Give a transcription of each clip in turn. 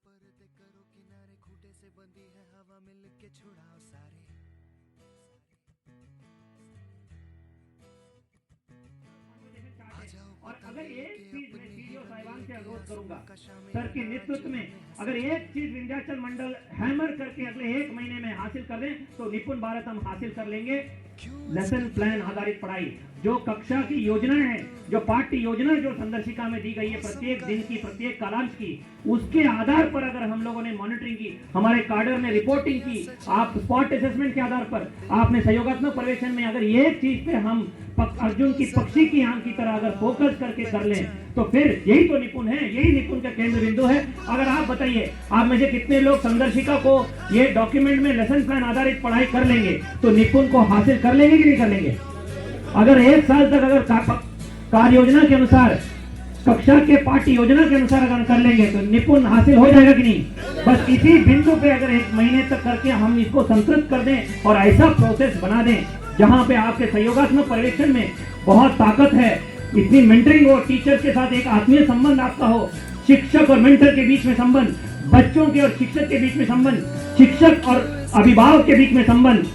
पर्दे करो किनारे खूटे से बंधी है हवा मिल के छुड़ाओ सारे और अगर एक चीज मैं सीडीओ साहिबान से अनुरोध करूंगा सर के नेतृत्व में, अगर एक चीज विंध्याचल मंडल हैमर करके अगले 1 महीने में हासिल कर दें तो निपुण भारत हम हासिल कर लेंगे। लेसन प्लान आधारित पढ़ाई, जो कक्षा की योजना है, जो पाठ्य योजना जो संदर्शिका में दी गई है प्रत्येक दिन की, प्रत्येक कालांश की, उसके आधार पर अगर हम लोगों ने मॉनिटरिंग की, हमारे कार्डर ने रिपोर्टिंग की, आप स्पॉट असेसमेंट के आधार पर आपने सहयोगात्मक पर्यवेक्षण में अगर ये चीज पे हम अर्जुन की पक्षी की आंख की तरह अगर फोकस करके कर लें तो फिर यही तो निपुण है, यही निपुण का केंद्र बिंदु है। अगर आप बताइए आप में से कितने लोग संदर्शिका को ये डॉक्यूमेंट में लेसन प्लान आधारित पढ़ाई कर लेंगे तो निपुण को हासिल कर लेंगे कि नहीं कर लेंगे? अगर 1 साल तक अगर कार्य योजना के अनुसार, कक्षा के पाठ्य योजना के अनुसार अगर कर लेंगे तो निपुण हासिल हो जाएगा कि नहीं? बस इसी बिंदु पे अगर 1 महीने तक करके हम इसको संतृप्त कर दें और ऐसा प्रोसेस बना दें जहां पे आपके सहयोगात्मक पर्यवेक्षण में बहुत ताकत है, इतनी मेंटरिंग हो, टीचर के साथ एक आत्मीय संबंध आपका हो, शिक्षक और मेंटर के बीच में संबंध, बच्चों के और शिक्षक के बीच में संबंध, शिक्षक और अभिभावक के बीच में संबंध,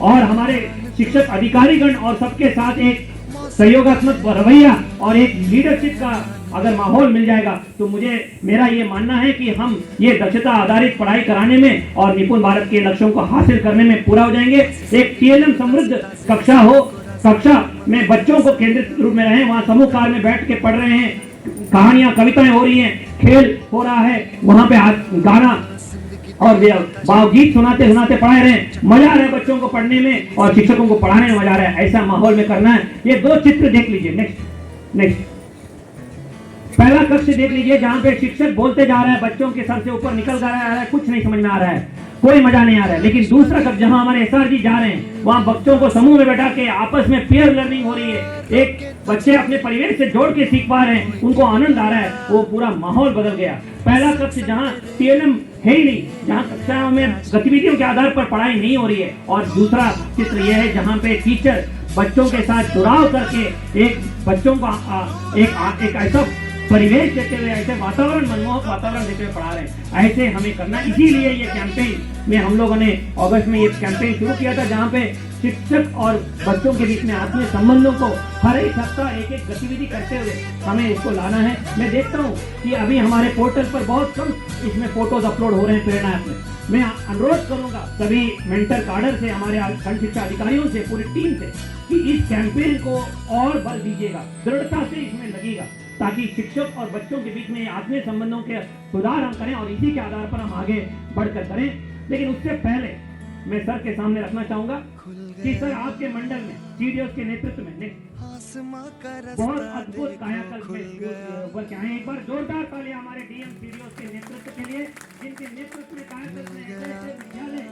और हमारे शिक्षक अधिकारीगण और सबके साथ एक सहयोगात्मक रवैया और एक लीडरशिप का अगर माहौल मिल जाएगा तो मेरा ये मानना है कि हम ये दक्षता आधारित पढ़ाई कराने में और निपुण भारत के लक्ष्यों को हासिल करने में पूरा हो जाएंगे। एक टीएलएम समृद्ध कक्षा हो, कक्षा में बच्चों को केंद्रित रूप में रहे, वहाँ समूह कार में बैठ के पढ़ रहे हैं, कहानियां कविताएं हो रही हैं, खेल हो रहा है, वहाँ पे गाना और भावगीत सुनाते सुनाते पढ़ा रहे हैं, मजा आ रहा है बच्चों को पढ़ने में और शिक्षकों को पढ़ाने में मजा आ रहा है, ऐसा माहौल में करना है। ये 2 चित्र देख लीजिए। नेक्स्ट पहला कक्ष देख लीजिए जहां पे शिक्षक बोलते जा रहा है, बच्चों के सर से ऊपर निकल जा रहा है, कुछ नहीं समझ में आ रहा है, कोई मजा नहीं आ रहा है। लेकिन दूसरा कक्ष जहां हमारे एसआर जी जा रहे हैं वहां बच्चों को समूह में बैठा के आपस में पीयर लर्निंग हो रही है, एक बच्चे अपने परिवेश से जोड़ के सीख पा रहे हैं, उनको आनंद आ रहा है, वो पूरा माहौल बदल गया। पहला कक्ष जहां टीएलएम है ही नहीं, जहां कक्षाओं में गतिविधियों के आधार पर पढ़ाई नहीं हो रही है, और दूसरा चित्र यह है जहां पे टीचर बच्चों के साथ जुड़ाव करके एक बच्चों को एक ऐसा परिवेश देते हुए, ऐसे वातावरण, मनमोहक वातावरण देते हुए पढ़ा रहे हैं, ऐसे हमें करना। इसीलिए ये कैंपेन में हम लोगों ने अगस्त में ये कैंपेन शुरू किया था जहां पे शिक्षक और बच्चों के बीच में आत्मीय संबंधों को हर एक हफ्ता एक गतिविधि करते हुए हमें इसको लाना है। मैं देखता हूँ कि अभी हमारे पोर्टल पर बहुत कम इसमें फोटोज अपलोड हो रहे हैं प्रेरणा ऐप में। मैं अनुरोध करूंगा सभी मेंटर कार्डर से, हमारे खंड शिक्षा अधिकारियों से, पूरी टीम से कि इस कैंपेन को और बल दीजिएगा, दृढ़ता से इसमें लगेगा, ताकि शिक्षक और बच्चों के बीच में आत्मीय संबंधों के सुधार हम करें और इसी के आधार पर हम आगे बढ़कर करें। लेकिन उससे पहले मैं सर के सामने रखना चाहूंगा कि सर आपके मंडल में सीडीओस के नेतृत्व में बहुत अद्भुत कायाकल्प में उभर के आए। एक बार जोरदार तालियां हमारे डीएम सीडीओस के नेतृत्व के लिए, जिनके नेतृत्व में कायाकल्प में विद्यालय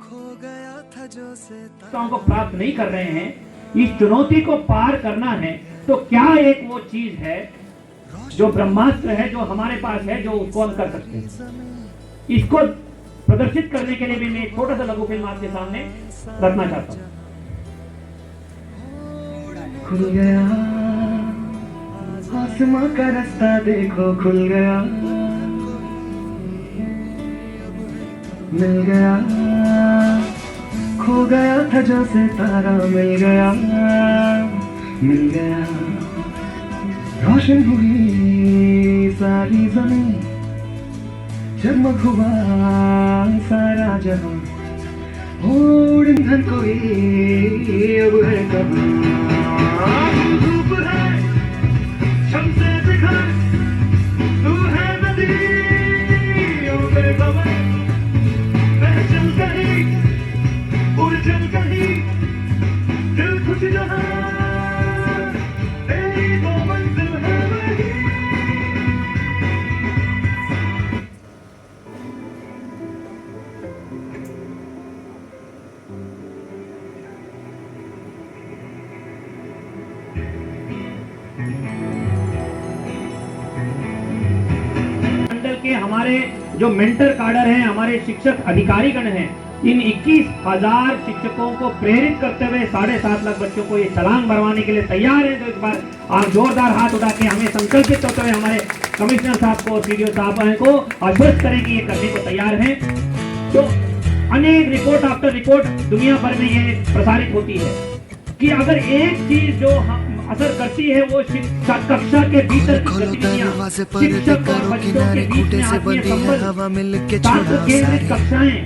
खो गया था जो से को प्राप्त नहीं कर रहे हैं। इस चुनौती को पार करना है तो क्या एक वो चीज है जो ब्रह्मास्त्र है जो हमारे पास है, जो उसको हम कर सकते हैं। इसको प्रदर्शित करने के लिए भी मैं एक छोटा सा लघु फिल्म आपके सामने रखना चाहता हूं। खुल गया आसमां का रास्ता देखो, खुल गया, मिल गया, खो गया था जो सितारा, मिल गया, मिल गया, रोशन हुई सारी जमीन, जगमग हुआ सारा जहां, और ईंधन कोई अब है कहाँ, धूप है शम्से दिखा, तू है नदी ऊपर कमर, बह चल कहीं उड़ चल कहीं, दिल खुश जहां तेरी तो मंजिल है वही। मंडल के हमारे जो मेंटर कार्डर हैं, हमारे शिक्षक अधिकारीगण हैं, इन 21,000 शिक्षकों को प्रेरित करते हुए 7.5 लाख बच्चों को ये छलांग भरवाने के लिए तैयार है। तो एक बार आप जोरदार हाथ उठा के हमें संकल्पित होते हुए हमारे कमिश्नर साहब को और सीडीओ साहब को आश्वस्त करें कि ये करने को तैयार हैं। तो अनेक रिपोर्ट आफ्टर रिपोर्ट दुनिया भर में ये प्रसारित होती है कि अगर एक चीज जो असर करती है वो कक्षा के भीतर की गतिविधियां, शिक्षक और बच्चों के बीच में आत्मीय संबंध, छात्र केंद्रित कक्षाएं,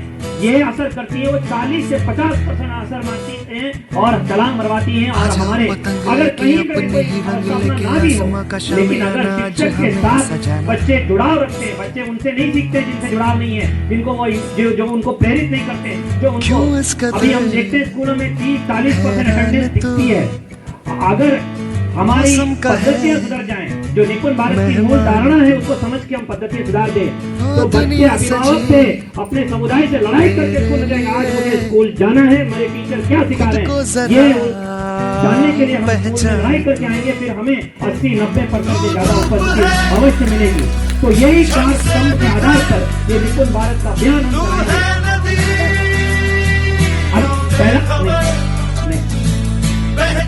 ये असर करती है। वो 40 से 50% असर मारती है और छलांग मरवाती हैं। और हमारे अगर कहीं पे कोई ना भी हो, लेकिन अगर शिक्षक के साथ बच्चे जुड़ाव रखते हैं, बच्चे उनसे नहीं सीखते जिनसे जुड़ाव नहीं है, जिनको वो जो उनको प्रेरित नहीं करते, जो उनको अभी हम देखते हैं स्कूलों में 30-40% अटेंडेंस दिखती है। अगर हमारी पद्धतियां सुधर जाएं, जो निपुण भारत की मूल धारणा है उसको समझ के हम पद्धतियां सुधार दें, तो बच्चे अभिभावक से अपने समुदाय से लड़ाई करके स्कूल में जाएंगे। आज मुझे स्कूल जाना है, मेरे टीचर क्या सिखा रहे हैं, ये जानने के लिए हम स्कूल में लड़ाई करके आएंगे, फिर हमें 80-90% से ज्यादा उपस्थिति अवश्य मिलेगी। तो यही 4 स्तंभ के आधार पर ये निपुण भारत का अभियान हम चलाएंगे। पहला